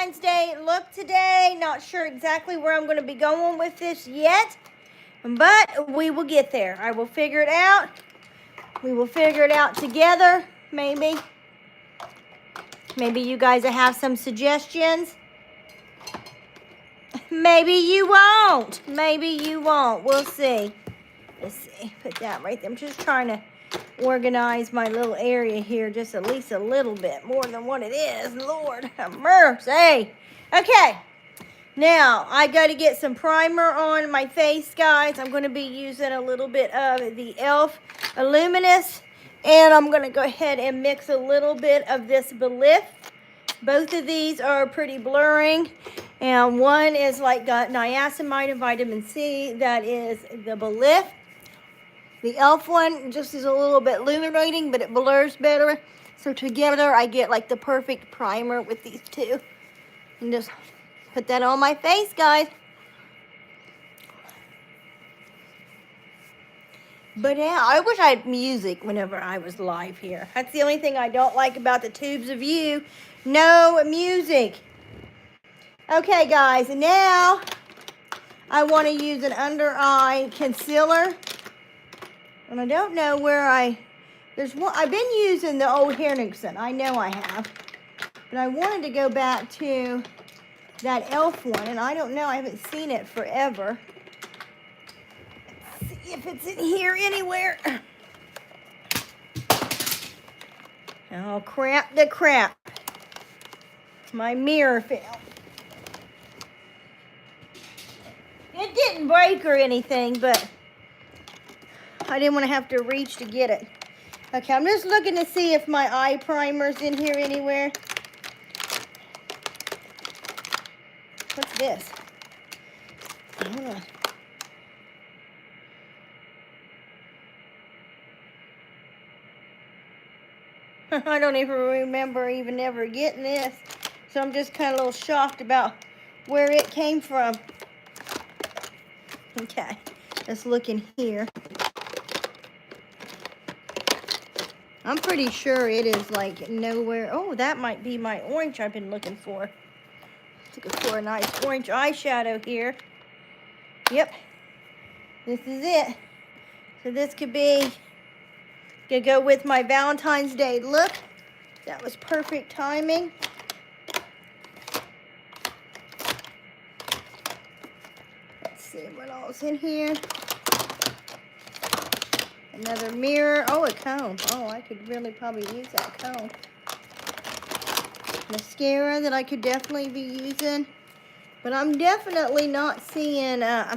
Valentine's Day look today. Not sure exactly where I'm going to be going with this yet, but we will get there. I will figure it out. We will figure it out together, maybe. Maybe you guys have some suggestions. Maybe you won't. Maybe you won't. We'll see. Let's see. Put that right there. I'm just trying to organize my little area here just at least a little bit more than what it is. Lord have mercy. Okay. Now, I got to get some primer on my face, guys. I'm going to be using a little bit of the e.l.f. Illuminous. And I'm going to go ahead and mix a little bit of this Belif. Both of these are pretty blurring. And one is like got niacinamide and vitamin C. That is the Belif. The e.l.f. one just is a little bit illuminating, but it blurs better. So together, I get like the perfect primer with these two. And just put that on my face, guys. But yeah, I wish I had music whenever I was live here. That's the only thing I don't like about the Tubes of You. No music. Okay, guys, and now I want to use an under eye concealer. And I don't know where there's one. I've been using the old Henriksen. I know I have. But I wanted to go back to that e.l.f. one, and I don't know. I haven't seen it forever. Let's see if it's in here anywhere. Oh, crap the crap. My mirror fell. It didn't break or anything, but I didn't want to have to reach to get it. Okay, I'm just looking to see if my eye primer's in here anywhere. What's this? Hold on. I don't even remember even ever getting this. So I'm just kind of a little shocked about where it came from. Okay, let's look in here. I'm pretty sure it is like nowhere. Oh, that might be my orange I've been looking for. Looking for a nice orange eyeshadow here. Yep, this is it. So this could go with my Valentine's Day look. That was perfect timing. Let's see what else in here. Another mirror. Oh, a comb. Oh, I could really probably use that comb. Mascara that I could definitely be using. But I'm definitely not seeing my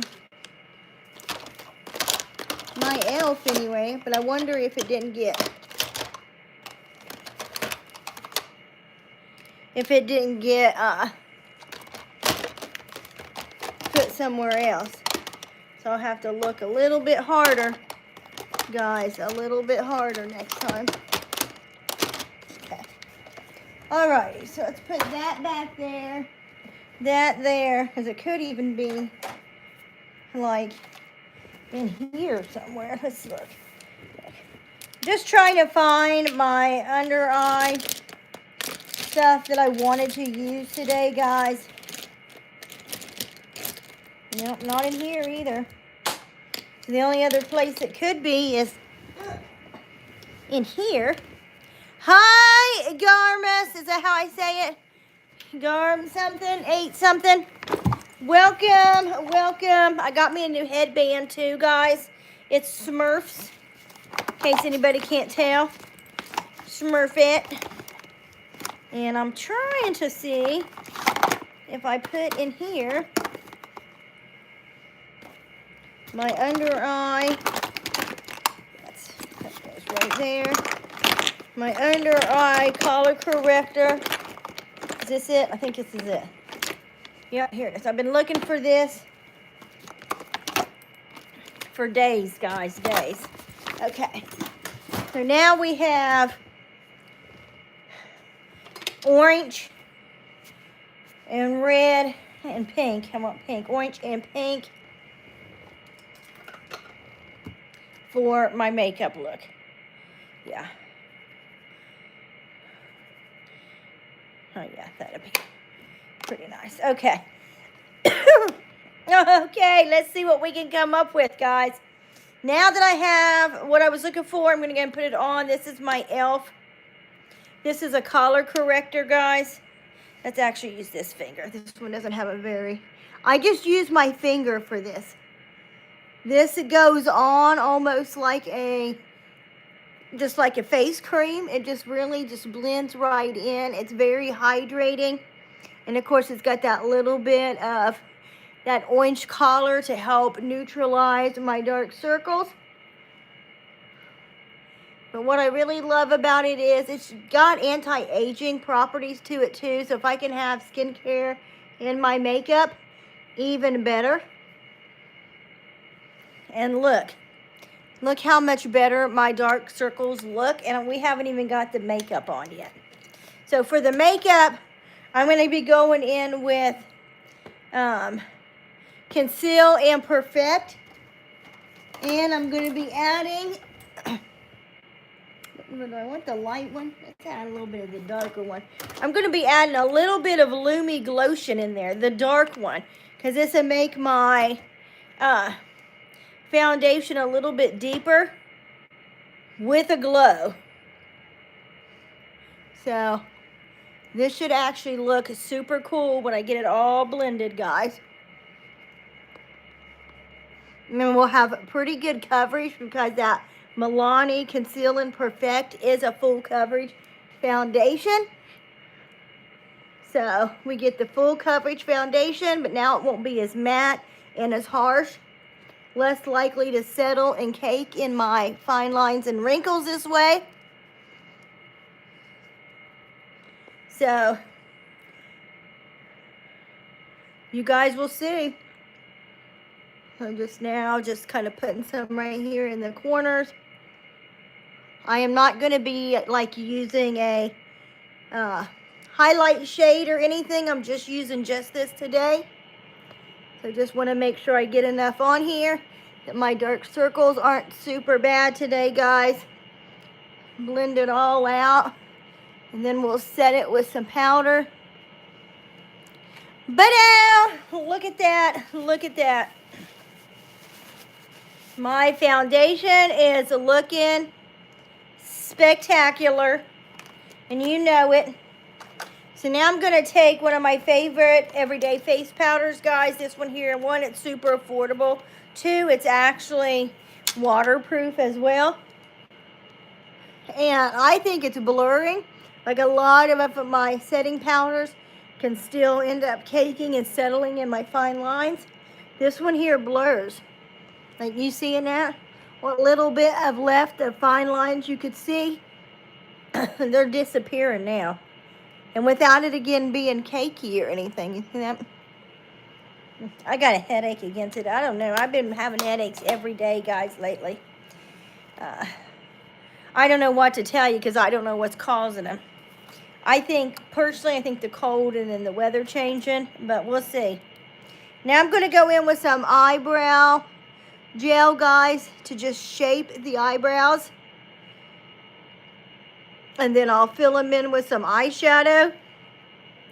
e.l.f. anyway. But I wonder if it didn't get... put somewhere else. So I'll have to look a little bit harder. Guys, a little bit harder next time. Okay. Alrighty, so let's put that back there. That there, because it could even be like in here somewhere. Let's look. Just trying to find my under eye stuff that I wanted to use today, guys. Nope, not in here either. The only other place it could be is in here. Hi, Garmus. Is that how I say it? Garm something, 8 something. Welcome, welcome. I got me a new headband too, guys. It's Smurfs, in case anybody can't tell. Smurfette. And I'm trying to see if I put in here my under eye, that goes right there. My under eye color corrector. Is this it? I think this is it. Yeah, here it is. I've been looking for this for days, guys, days. Okay. So now we have orange and red and pink. I want pink. Orange and pink. For my makeup look. Yeah. Oh yeah, that'll be pretty nice. Okay. Okay, let's see what we can come up with, guys. Now that I have what I was looking for, I'm going to go and put it on. This is my e.l.f. This is a color corrector, guys. Let's actually use this finger. This one doesn't have a very... I just use my finger for this. This goes on almost like just like a face cream. It just really just blends right in. It's very hydrating. And of course, it's got that little bit of that orange color to help neutralize my dark circles. But what I really love about it is it's got anti-aging properties to it too. So if I can have skincare in my makeup, even better. And look how much better my dark circles look. And we haven't even got the makeup on yet. So for the makeup, I'm going to be going in with Conceal and Perfect. And I'm going to be adding... I want the light one. Let's add a little bit of the darker one. I'm going to be adding a little bit of Lumi Glotion in there, the dark one, because this will make my foundation a little bit deeper with a glow. So this should actually look super cool when I get it all blended, guys. And then we'll have pretty good coverage because that Milani Conceal and Perfect is a full coverage foundation. So we get the full coverage foundation, but now it won't be as matte and as harsh. Less likely to settle and cake in my fine lines and wrinkles this way. So you guys will see. I'm just kind of putting some right here in the corners. I am not going to be like using a highlight shade or anything. I'm just using just this today. So just want to make sure I get enough on here that my dark circles aren't super bad today, guys. Blend it all out. And then we'll set it with some powder. But look at that. Look at that. My foundation is looking spectacular, and you know it. So now I'm going to take one of my favorite everyday face powders, guys. This one here. One, it's super affordable. Two, it's actually waterproof as well. And I think it's blurring. Like a lot of my setting powders can still end up caking and settling in my fine lines. This one here blurs. Like you seeing that? What little bit of left of fine lines you could see, they're disappearing now. And without it again being cakey or anything. You see that? I got a headache again today. I don't know. I've been having headaches every day, guys, lately. I don't know what to tell you because I don't know what's causing them. Personally, I think the cold and then the weather changing, but we'll see. Now I'm going to go in with some eyebrow gel, guys, to just shape the eyebrows. And then I'll fill them in with some eyeshadow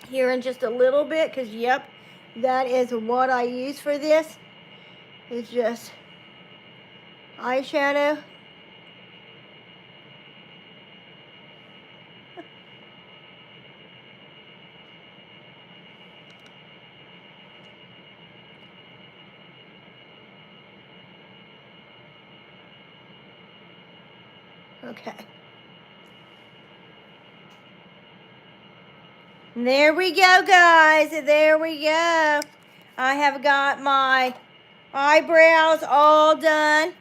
here in just a little bit because, yep, that is what I use for this. It's just eyeshadow. Okay. There we go, guys. There we go. I have got my eyebrows all done.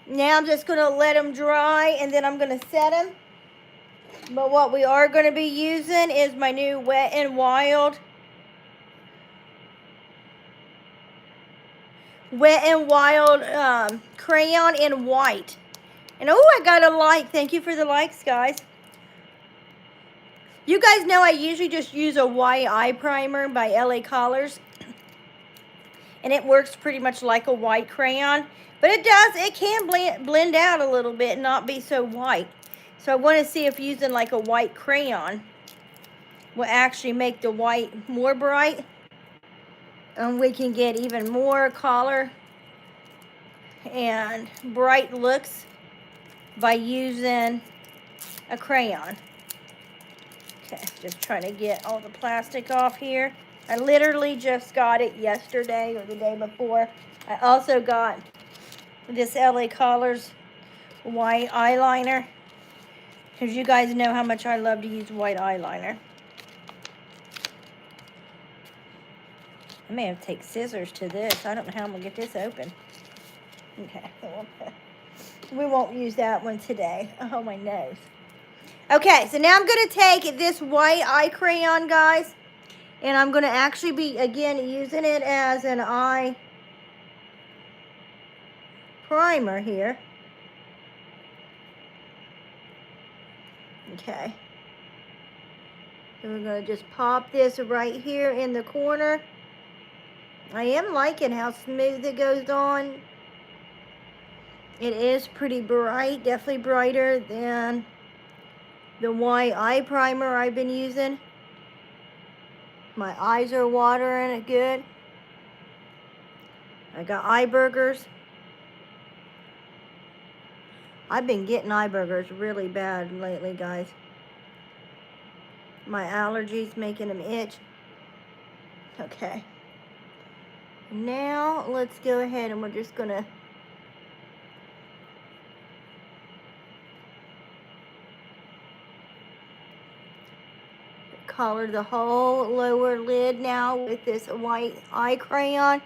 Now I'm just going to let them dry and then I'm going to set them. But what we are going to be using is my new Wet n Wild crayon in white. And oh, I got a like. Thank you for the likes, guys. You guys know I usually just use a white eye primer by LA Colors. And it works pretty much like a white crayon. But it can blend out a little bit and not be so white. So I want to see if using like a white crayon will actually make the white more bright. And we can get even more color and bright looks by using a crayon. Okay, just trying to get all the plastic off here. I literally just got it yesterday or the day before. I also got this LA Colors white eyeliner, because you guys know how much I love to use white eyeliner. I may have to take scissors to this. I don't know how I'm going to get this open. Okay, we won't use that one today. Oh, my nose. Okay, so now I'm going to take this white eye crayon, guys, and I'm going to actually be, again, using it as an eye primer here. Okay. So we're going to just pop this right here in the corner. I am liking how smooth it goes on. It is pretty bright, definitely brighter than the white eye primer I've been using. My eyes are watering it good. I got eye burgers. I've been getting eye burgers really bad lately, guys. My allergies making them itch. Okay. Now let's go ahead and we're just gonna color the whole lower lid now with this white eye crayon.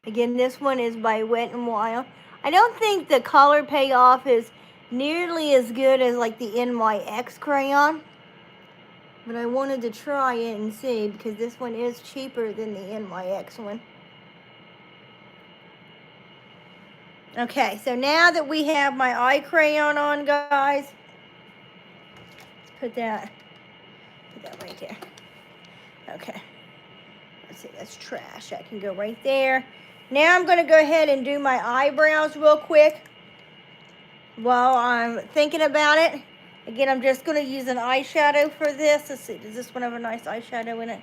Again, this one is by Wet n Wild. I don't think the color payoff is nearly as good as like the NYX crayon, but I wanted to try it and see because this one is cheaper than the NYX one. Okay, so now that we have my eye crayon on, guys, let's put that right there. Okay, let's see, that's trash. That can go right there. Now I'm going to go ahead and do my eyebrows real quick while I'm thinking about it. Again, I'm just going to use an eyeshadow for this. Let's see, does this one have a nice eyeshadow in it?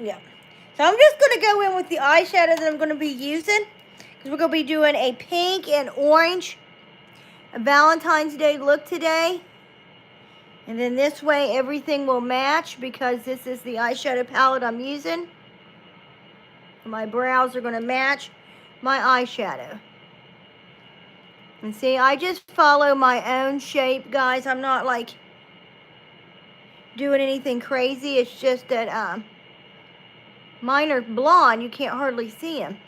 Yeah. So I'm just going to go in with the eyeshadow that I'm going to be using, because we're going to be doing a pink and orange Valentine's Day look today. And then this way everything will match because this is the eyeshadow palette I'm using. My brows are going to match my eyeshadow. And see, I just follow my own shape, guys. I'm not like doing anything crazy. It's just that mine are blonde. You can't hardly see them.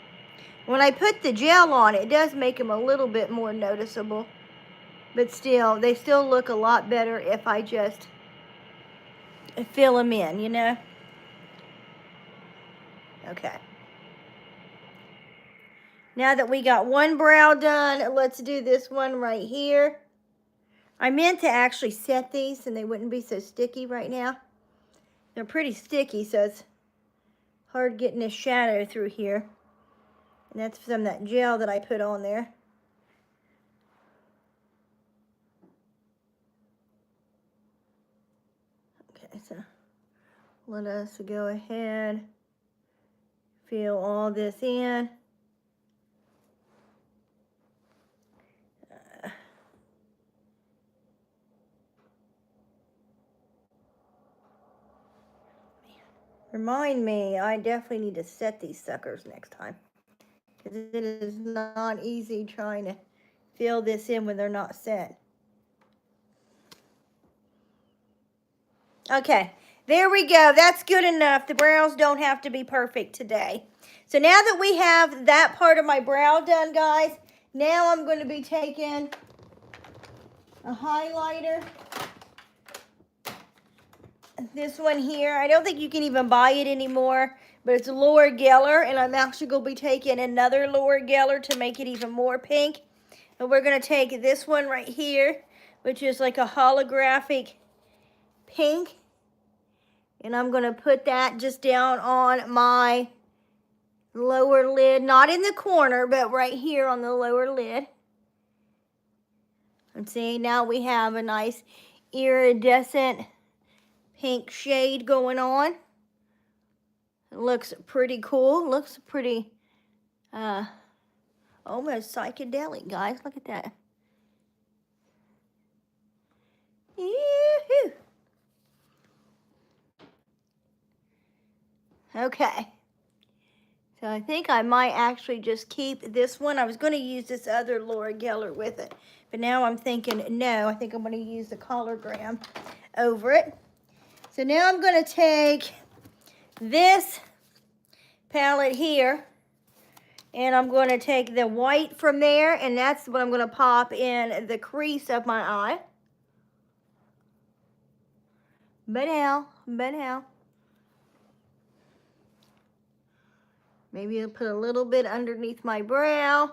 When I put the gel on, it does make them a little bit more noticeable. But still, they still look a lot better if I just fill them in, you know? Okay. Now that we got one brow done, let's do this one right here. I meant to actually set these and they wouldn't be so sticky right now. They're pretty sticky, so it's hard getting this shadow through here. And that's from that gel that I put on there. Okay, so let us go ahead, fill all this in. Remind me, I definitely need to set these suckers next time, because it is not easy trying to fill this in when they're not set. Okay, there we go. That's good enough. The brows don't have to be perfect today. So now that we have that part of my brow done, guys, now I'm going to be taking a highlighter. This one here, I don't think you can even buy it anymore, but it's a Laura Geller, and I'm actually going to be taking another Laura Geller to make it even more pink. And we're going to take this one right here, which is like a holographic pink, and I'm going to put that just down on my lower lid, not in the corner, but right here on the lower lid. And see, now we have a nice iridescent pink shade going on. It looks pretty cool. Looks pretty almost psychedelic, guys. Look at that. Yoo-hoo. Okay. So I think I might actually just keep this one. I was going to use this other Laura Geller with it. But now I'm thinking, no, I think I'm going to use the Cologram over it. So now I'm going to take this palette here. And I'm going to take the white from there. And that's what I'm going to pop in the crease of my eye. But now. Maybe I'll put a little bit underneath my brow.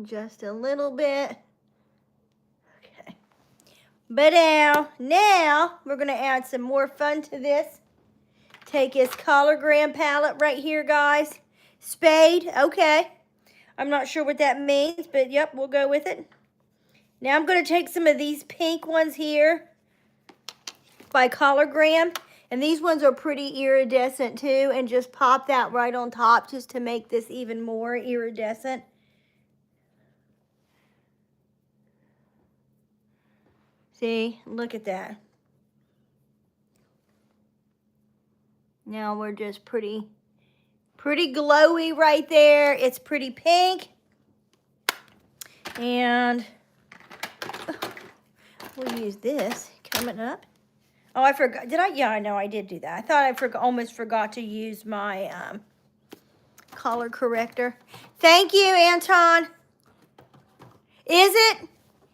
Just a little bit. Okay. But now we're going to add some more fun to this. Take this Cologram palette right here, guys. Spade, okay. I'm not sure what that means, but yep, we'll go with it. Now I'm going to take some of these pink ones here by Cologram. And these ones are pretty iridescent too, and just pop that right on top just to make this even more iridescent. See, look at that. Now we're just pretty glowy right there. It's pretty pink. And we'll use this coming up. Oh, I forgot. Did I? Yeah, I know I did do that. I thought I almost forgot to use my color corrector. Thank you, Anton. Is it?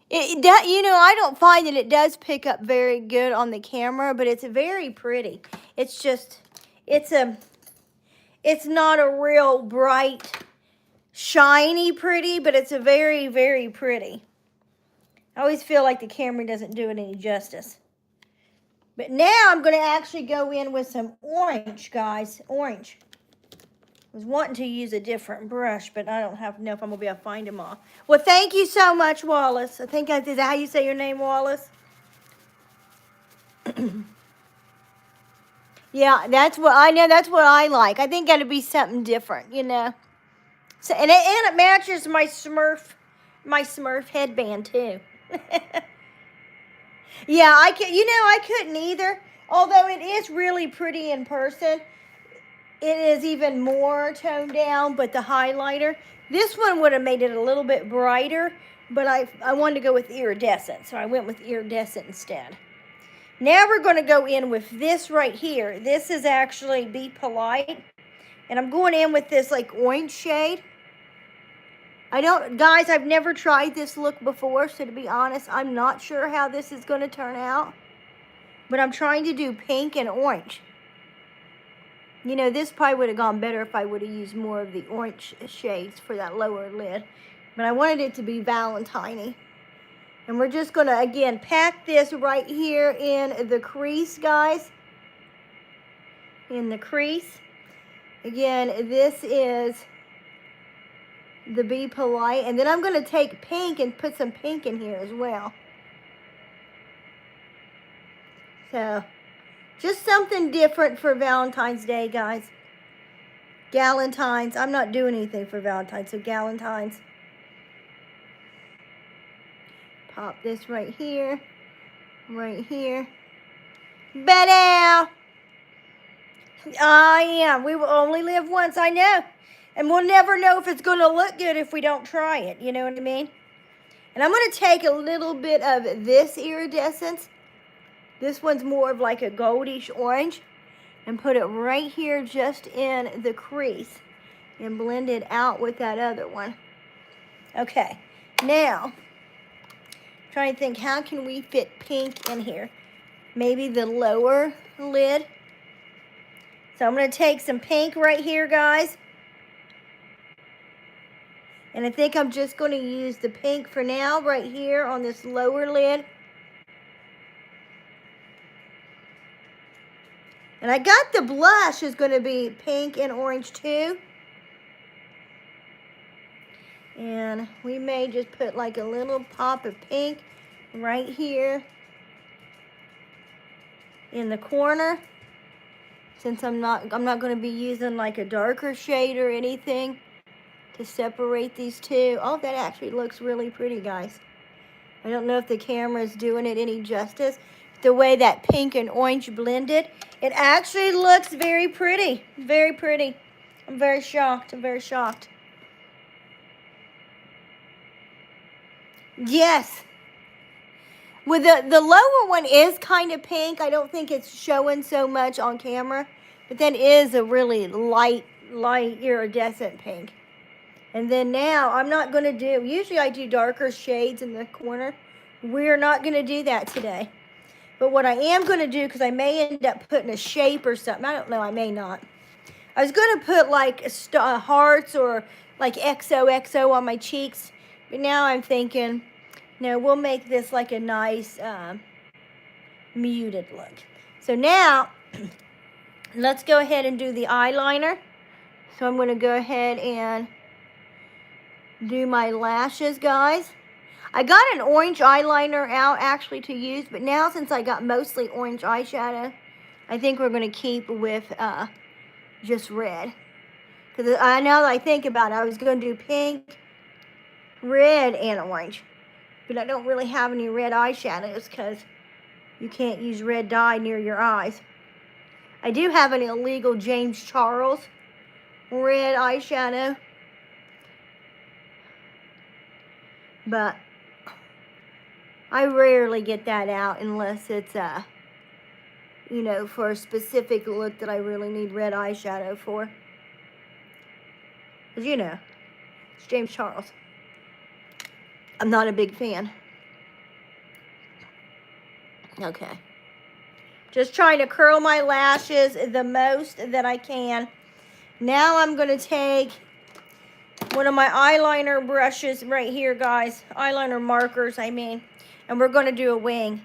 You know, I don't find that it does pick up very good on the camera, but it's very pretty. It's just, it's not a real bright, shiny pretty, but it's a very, very pretty. I always feel like the camera doesn't do it any justice. But now I'm going to actually go in with some orange, guys. Orange. I was wanting to use a different brush, but I don't know if I'm going to be able to find them all. Well, thank you so much, Wallace. I think is that how you say your name, Wallace? Yeah, that's what I know. That's what I like. I think it'll be something different, you know. So and it matches my Smurf headband too. Yeah, I couldn't either. Although it is really pretty in person, it is even more toned down, but the highlighter, this one would have made it a little bit brighter, but I wanted to go with iridescent, so I went with iridescent instead. Now we're going to go in with this right here. This is actually Be Polite, and I'm going in with this like orange shade. Guys, I've never tried this look before, so to be honest, I'm not sure how this is going to turn out. But I'm trying to do pink and orange. You know, this probably would have gone better if I would have used more of the orange shades for that lower lid. But I wanted it to be Valentine-y. And we're just going to, again, pack this right here in the crease, guys. In the crease. Again, this is the Be Polite, and then I'm going to take pink and put some pink in here as well. So, just something different for Valentine's Day, guys. Galentines. I'm not doing anything for Valentine's, so Galentines. Pop this right here. Right here. Better. Yeah, we will only live once, I know. And we'll never know if it's going to look good if we don't try it. You know what I mean? And I'm going to take a little bit of this iridescence. This one's more of like a goldish orange. And put it right here just in the crease. And blend it out with that other one. Okay. Now, trying to think, how can we fit pink in here? Maybe the lower lid. So I'm going to take some pink right here, guys. And I think I'm just going to use the pink for now right here on this lower lid. And I got the blush is going to be pink and orange too. And we may just put like a little pop of pink right here. in the corner. Since I'm not going to be using like a darker shade or anything to separate these two. Oh, that actually looks really pretty, guys. I don't know if the camera is doing it any justice. The way that pink and orange blended, it actually looks very pretty. Very pretty. I'm very shocked. I'm very shocked. Yes. Well, the lower one is kind of pink. I don't think it's showing so much on camera. But that is a really light iridescent pink. And then now, I'm not going to do, usually I do darker shades in the corner. We're not going to do that today. But what I am going to do, because I may end up putting a shape or something. I don't know, I may not. I was going to put like hearts or like XOXO on my cheeks. But now I'm thinking, no, we'll make this like a nice muted look. So now, let's go ahead and do the eyeliner. So I'm going to go ahead and do my lashes, guys. I got an orange eyeliner out actually to use, but now since I got mostly orange eyeshadow, I think we're going to keep with just red. Because now that I think about it, I was going to do pink, red, and orange. But I don't really have any red eyeshadows because you can't use red dye near your eyes. I do have an illegal James Charles red eyeshadow. But I rarely get that out unless it's, you know, for a specific look that I really need red eyeshadow for. Because, you know, it's James Charles. I'm not a big fan. Okay. Just trying to curl my lashes the most that I can. Now I'm going to take one of my eyeliner brushes right here, guys. Eyeliner markers, I mean. And we're going to do a wing.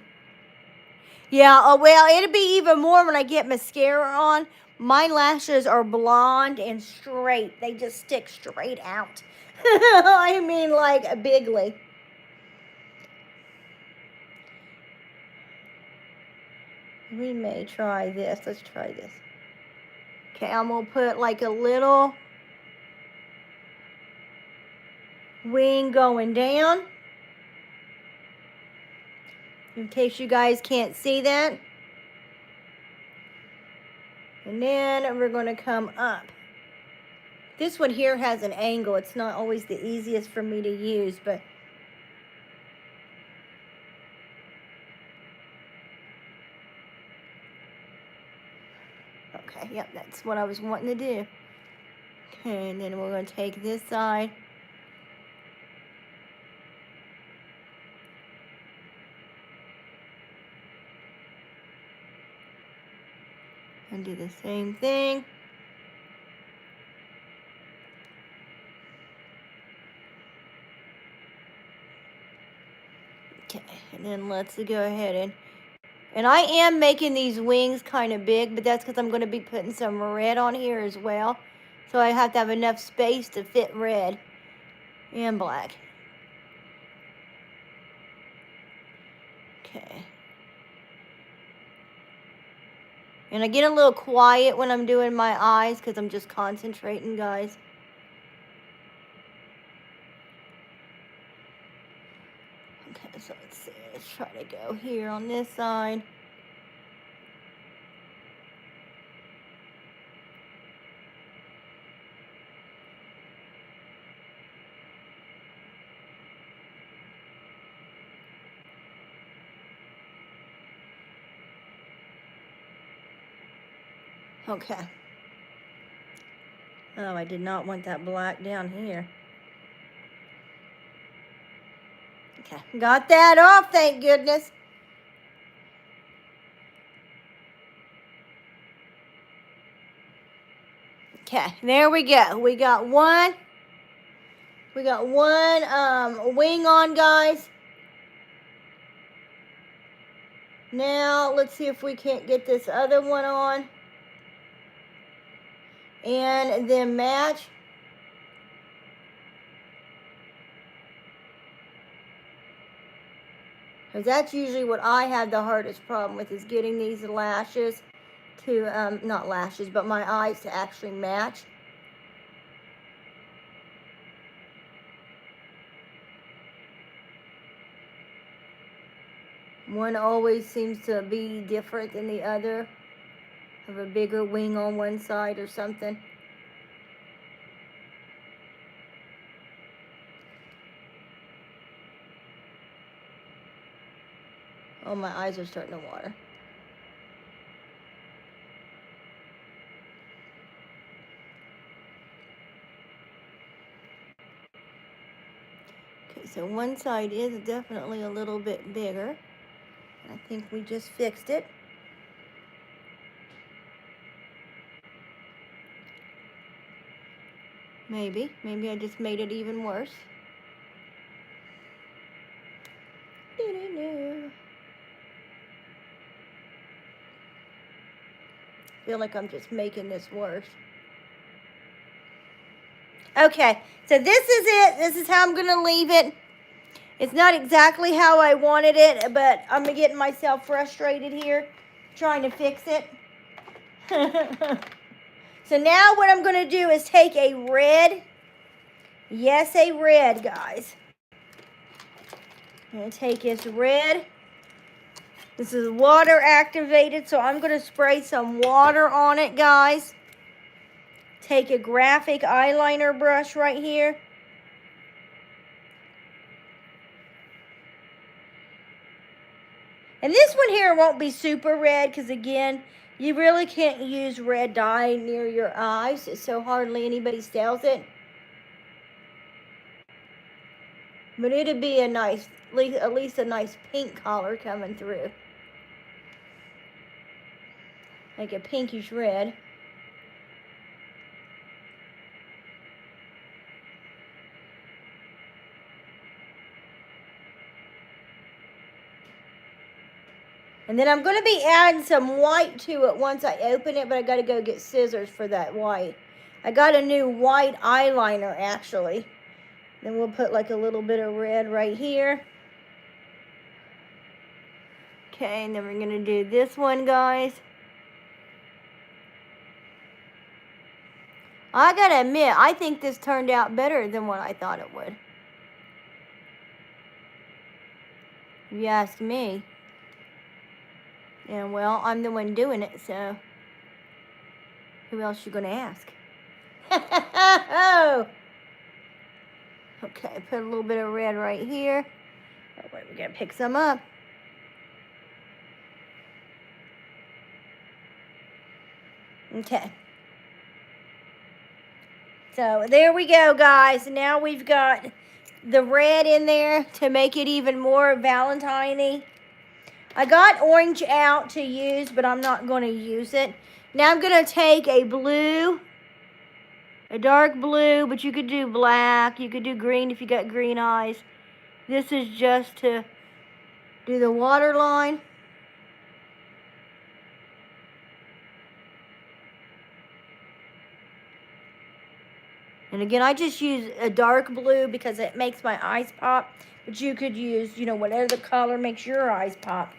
Yeah, oh, well, it'll be even more when I get mascara on. My lashes are blonde and straight. They just stick straight out. I mean, like a bigly. We may try this. Let's try this. Okay, I'm going to put like a little wing going down. In case you guys can't see that. And then we're going to come up. This one here has an angle. It's not always the easiest for me to use, but okay, yep, that's what I was wanting to do. Okay, and then we're going to take this side. And do the same thing. Okay, and then let's go ahead and I am making these wings kind of big, but that's because I'm going to be putting some red on here as well. So I have to have enough space to fit red and black. Okay. And I get a little quiet when I'm doing my eyes because I'm just concentrating, guys. Okay, so let's see. Let's try to go here on this side. Okay. Oh, I did not want that black down here. Okay, got that off, thank goodness. Okay, there we go. We got one wing on, guys. Now, let's see if we can't get this other one on. And then match. Because that's usually what I have the hardest problem with, is getting these lashes to, not lashes, but my eyes to actually match. One always seems to be different than the other. Have a bigger wing on one side or something. Oh, my eyes are starting to water. Okay, so one side is definitely a little bit bigger. I think we just fixed it. Maybe I just made it even worse. Feel like I'm just making this worse. Okay, so this is it. This is how I'm gonna leave it. It's not exactly how I wanted it, but I'm getting myself frustrated here trying to fix it. So now what I'm gonna do is take a red, yes, a red, guys. I'm gonna take this red. This is water activated, so I'm gonna spray some water on it, guys. Take a graphic eyeliner brush right here. And this one here won't be super red because, again, you really can't use red dye near your eyes, so hardly anybody sells it. But it'd be a nice, at least a nice pink color coming through. Like a pinkish red. And then I'm going to be adding some white to it once I open it, but I got to go get scissors for that white. I got a new white eyeliner, actually. Then we'll put like a little bit of red right here. Okay, and then we're going to do this one, guys. I got to admit, I think this turned out better than what I thought it would. If you ask me. And, well, I'm the one doing it, so who else you going to ask? Oh! Okay, put a little bit of red right here. Oh, wait, we got to pick some up. Okay. So there we go, guys. Now we've got the red in there to make it even more Valentine-y. I got orange out to use, but I'm not going to use it. Now I'm going to take a blue, a dark blue, but you could do black. You could do green if you got green eyes. This is just to do the waterline. And again, I just use a dark blue because it makes my eyes pop. But you could use, you know, whatever the color makes your eyes pop.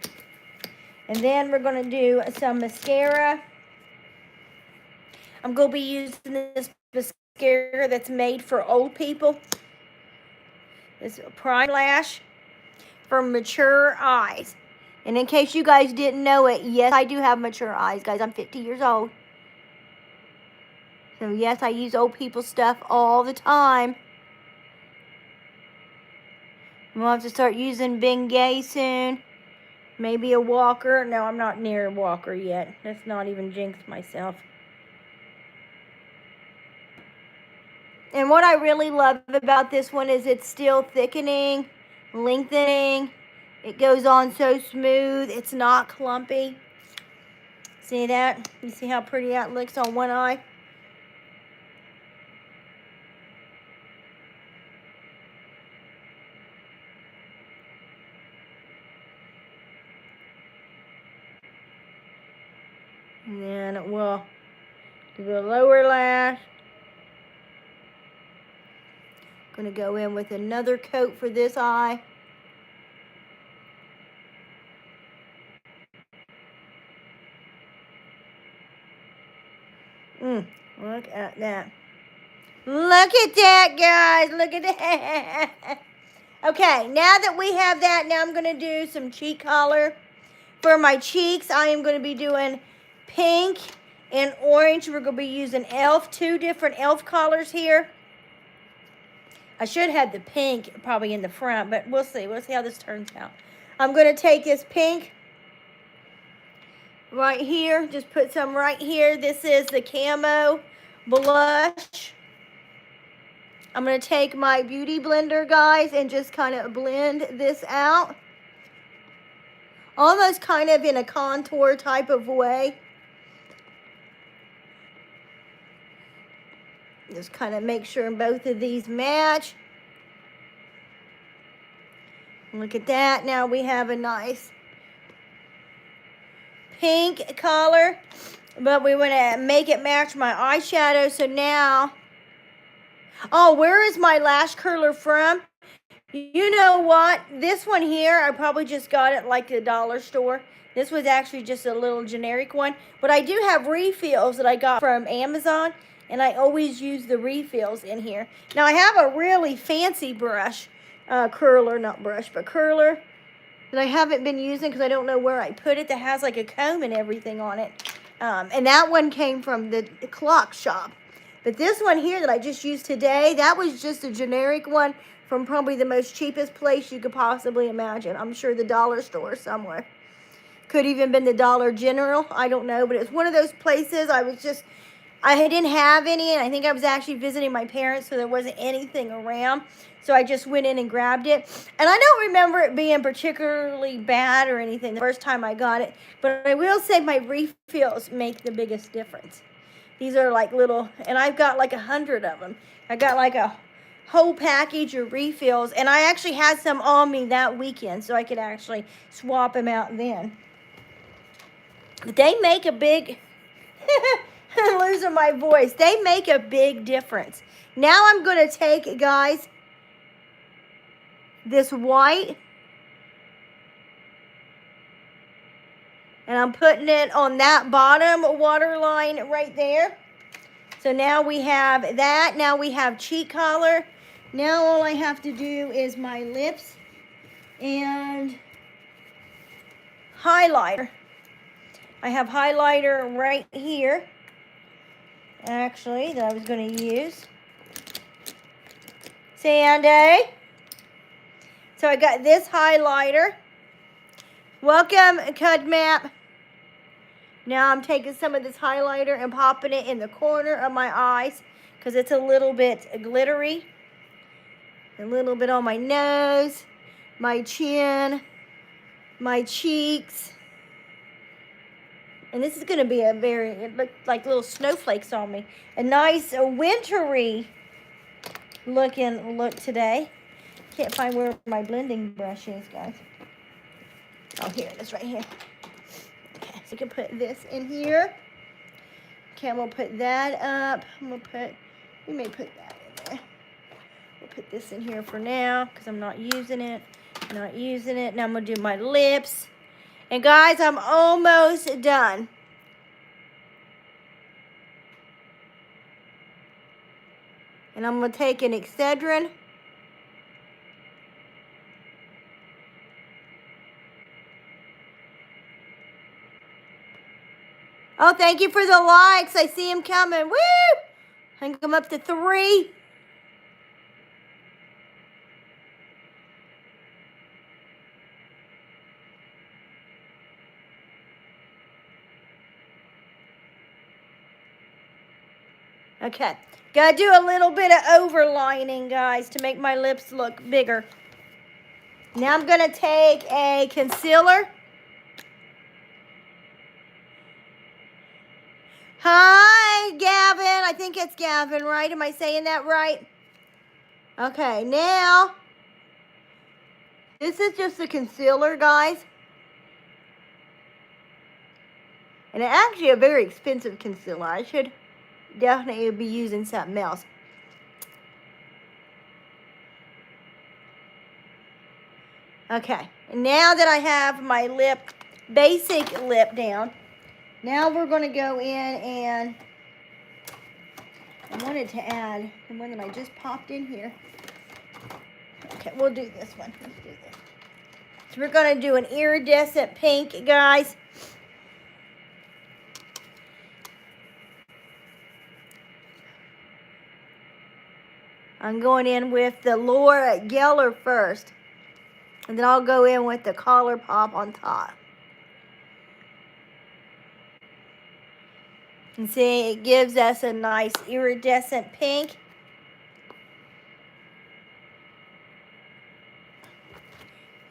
And then we're going to do some mascara. I'm going to be using this mascara that's made for old people. It's a Prime Lash for mature eyes. And in case you guys didn't know it, yes, I do have mature eyes, guys. I'm 50 years old. So, yes, I use old people stuff all the time. We'll have to start using Bengay soon. Maybe a walker. No, I'm not near a walker yet. Let's not even jinx myself. And what I really love about this one is it's still thickening, lengthening. It goes on so smooth. It's not clumpy. See that? You see how pretty that looks on one eye? And then we'll do the lower lash. Gonna go in with another coat for this eye. Look at that. Look at that, guys. Look at that. Okay, now that we have that, now I'm going to do some cheek color. For my cheeks, I am going to be doing pink and orange. We're going to be using e.l.f., 2 different e.l.f. colors here. I should have the pink probably in the front, but we'll see. We'll see how this turns out. I'm going to take this pink right here. Just put some right here. This is the Camo Blush. I'm going to take my Beauty Blender, guys, and just kind of blend this out. Almost kind of in a contour type of way. Just kind of make sure both of these match. Look at that. Now we have a nice pink color, but we want to make it match my eyeshadow. So now, oh, where is my lash curler from? You know what? This one here, I probably just got it like the dollar store. This was actually just a little generic one, but I do have refills that I got from Amazon, and I always use the refills in here. Now I have a really fancy brush, curler that I haven't been using because I don't know where I put it, that has like a comb and everything on it. And that one came from the clock shop. But this one here that I just used today, that was just a generic one from probably the most cheapest place you could possibly imagine. I'm sure the dollar store somewhere. Could even been the Dollar General. I don't know, but it's one of those places I didn't have any, and I think I was actually visiting my parents, so there wasn't anything around. So I just went in and grabbed it. And I don't remember it being particularly bad or anything the first time I got it, but I will say my refills make the biggest difference. These are like little, and I've got like 100 of them. I got like a whole package of refills, and I actually had some on me that weekend, so I could actually swap them out then. But they make a big, I'm losing my voice. They make a big difference. Now I'm going to take, guys, this white, and I'm putting it on that bottom waterline right there. So now we have that. Now we have cheek color. Now all I have to do is my lips and highlighter. I have highlighter right here, actually, that I was going to use. Sandy. So I got this highlighter. Welcome, Cudmap. Now I'm taking some of this highlighter and popping it in the corner of my eyes because it's a little bit glittery. A little bit on my nose, my chin, my cheeks. And this is going to be it looked like little snowflakes on me. A nice wintry looking look today. Can't find where my blending brush is, guys. Oh, here it is right here. Okay, so you can put this in here. Okay, we'll put that up. We may put that in there. We'll put this in here for now because I'm not using it. Now I'm going to do my lips. And guys, I'm almost done. And I'm going to take an Excedrin. Oh, thank you for the likes. I see them coming. Woo! I think I'm up to 3. Okay, gotta do a little bit of overlining, guys, to make my lips look bigger. Now I'm gonna take a concealer. Hi, Gavin. I think it's Gavin, right? Am I saying that right? Okay, now, this is just a concealer, guys. And it's actually a very expensive concealer. I should definitely be using something else. Okay, and now that I have my basic lip down, now we're going to go in and I wanted to add the one that I just popped in here. Okay, we'll do this one. Let's do this. So we're going to do an iridescent pink, guys. I'm going in with the Laura Geller first. And then I'll go in with the collar pop on top. And see, it gives us a nice iridescent pink.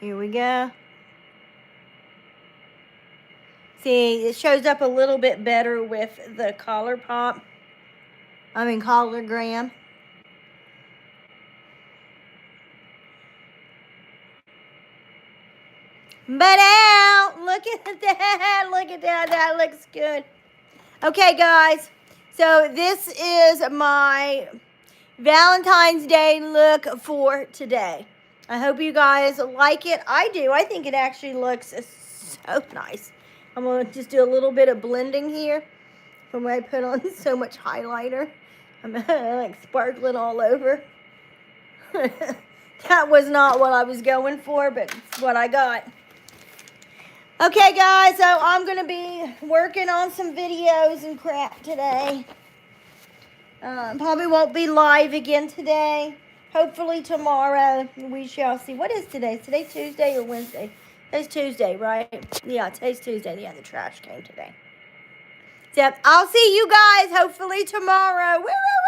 Here we go. See, it shows up a little bit better with the collar pop. Collargram. But out! Look at that! Look at that! That looks good. Okay, guys. So this is my Valentine's Day look for today. I hope you guys like it. I do. I think it actually looks so nice. I'm going to just do a little bit of blending here from when I put on so much highlighter. I'm like sparkling all over. That was not what I was going for, but it's what I got. Okay, guys, so I'm going to be working on some videos and crap today. Probably won't be live again today. Hopefully tomorrow we shall see. What is today? Is today Tuesday or Wednesday? Today's Tuesday, right? Yeah, today's Tuesday. Yeah, the trash came today. So I'll see you guys hopefully tomorrow. Woo, woo, woo.